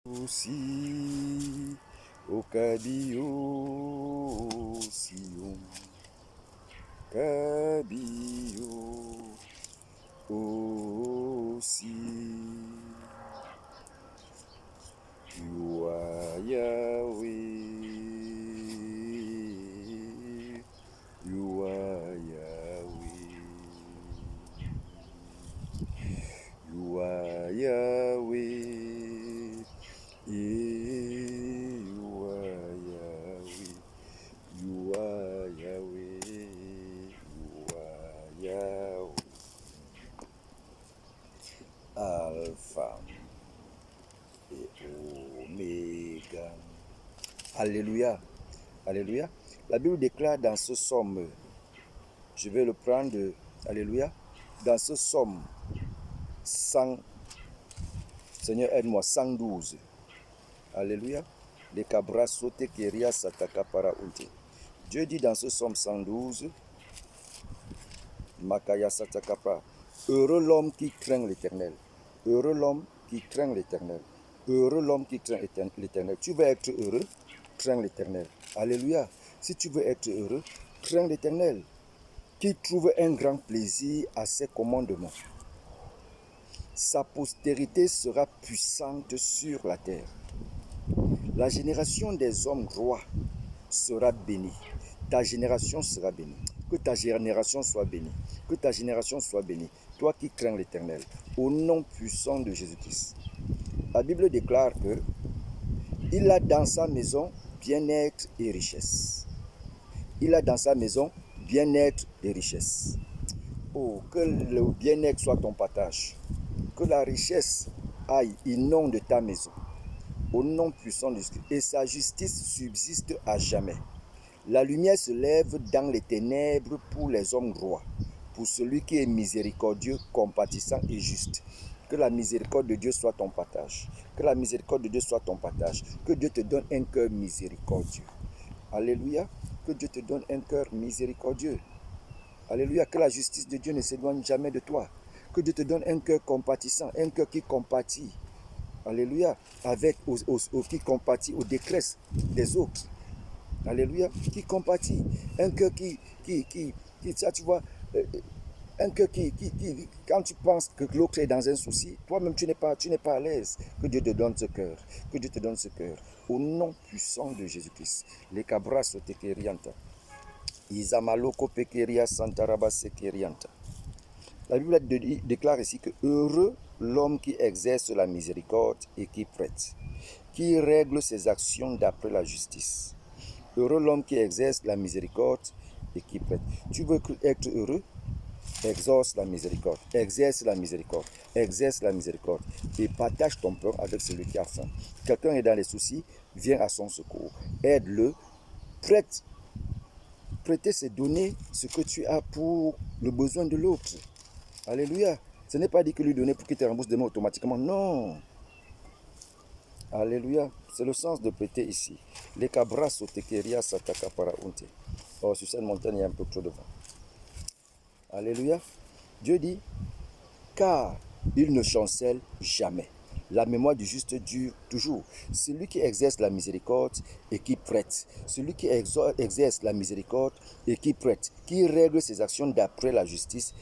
aussi au cadio sion cadio aussi you are Yahweh, you are Yahweh, you are Yahweh. You are Yahweh, you are Yahweh, you are Yahweh. Alpha et Oméga. Alléluia, alléluia. La Bible déclare dans ce psaume, je vais le prendre, alléluia, dans ce psaume 100, Seigneur aide-moi, 112. Alléluia. Les cabras sautés keria sataka para unte. Dieu dit dans ce psaume 112, Makaya Satakapa, heureux l'homme qui craint l'Éternel. Heureux l'homme qui craint l'Éternel. Heureux l'homme qui craint l'Éternel. Tu veux être heureux, crains l'Éternel. Alléluia. Si tu veux être heureux, crains l'Éternel, qui trouve un grand plaisir à ses commandements. Sa postérité sera puissante sur la terre. La génération des hommes rois sera bénie. Ta génération sera bénie. Que ta génération soit bénie. Que ta génération soit bénie. Toi qui crains l'Éternel. Au nom puissant de Jésus-Christ. La Bible déclare que il a dans sa maison bien-être et richesse. Il a dans sa maison bien-être et richesse. Oh, que le bien-être soit ton partage. Que la richesse aille, inonde ta maison. Au nom puissant de Jésus. Et sa justice subsiste à jamais. La lumière se lève dans les ténèbres pour les hommes droits, pour celui qui est miséricordieux, compatissant et juste. Que la miséricorde de Dieu soit ton partage. Que la miséricorde de Dieu soit ton partage. Que Dieu te donne un cœur miséricordieux. Alléluia. Que Dieu te donne un cœur miséricordieux. Alléluia. Que la justice de Dieu ne s'éloigne jamais de toi. Que Dieu te donne un cœur compatissant, un cœur qui compatit. Alléluia. Qui compatit aux détresses des autres. Alléluia, qui compatit, un cœur qui ça tu vois, un cœur qui, quand tu penses que l'autre est dans un souci, toi-même tu n'es pas à l'aise. Que Dieu te donne ce cœur, que Dieu te donne ce cœur. Au nom puissant de Jésus-Christ, les cabras sont tekerianta, Isamaloko pekeria santaraba sekerianta. La Bible déclare ici que heureux l'homme qui exerce la miséricorde et qui prête, qui règle ses actions d'après la justice. Heureux l'homme qui exerce la miséricorde et qui prête. Tu veux être heureux? Exerce la miséricorde. Exerce la miséricorde. Exerce la miséricorde. Et partage ton pain avec celui qui a faim. Quelqu'un est dans les soucis, viens à son secours. Aide-le. Prête. Prêter, c'est donner ce que tu as pour le besoin de l'autre. Alléluia. Ce n'est pas dit que lui donner pour qu'il te rembourse demain automatiquement. Non. Alléluia. C'est le sens de prêter ici. Les cabras sotekeria sataka para unte. Oh, sur cette montagne, il y a un peu trop de vent. Alléluia. Dieu dit, car il ne chancelle jamais. La mémoire du juste dure toujours. Celui qui exerce la miséricorde et qui prête. Celui qui exerce la miséricorde et qui prête. Qui règle ses actions d'après la justice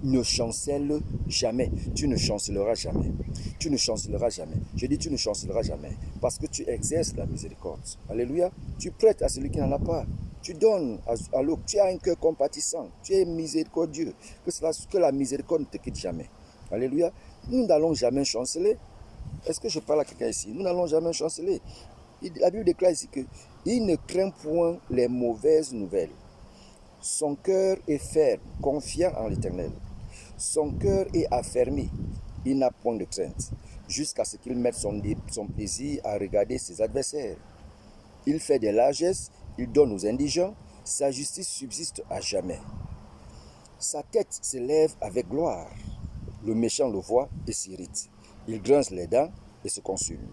ne chancelle jamais. Tu ne chancelleras jamais. Tu ne chancelleras jamais. Je dis tu ne chancelleras jamais. Parce que tu exerces la miséricorde. Alléluia. Tu prêtes à celui qui n'en a pas. Tu donnes à l'autre. Tu as un cœur compatissant. Tu es miséricordieux. Que la miséricorde ne te quitte jamais. Alléluia. Nous n'allons jamais chanceler. Est-ce que je parle à quelqu'un ici? Nous n'allons jamais chanceler. La Bible déclare ici qu'il ne craint point les mauvaises nouvelles. Son cœur est ferme, confiant en l'Éternel. Son cœur est affermi. Il n'a point de crainte. Jusqu'à ce qu'il mette son plaisir à regarder ses adversaires. Il fait des largesses, il donne aux indigents. Sa justice subsiste à jamais. Sa tête s'élève avec gloire. Le méchant le voit et s'irrite. Il grince les dents et se consume.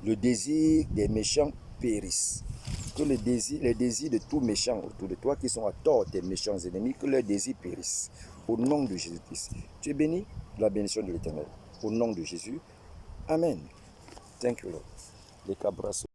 Le désir des méchants périsse. Que les désirs de tous méchants autour de toi qui sont à tort tes méchants ennemis, que leurs désirs périssent. Au nom de Jésus-Christ. Tu es béni de la bénédiction de l'Éternel. Au nom de Jésus. Amen. Thank you, Lord. Les cabras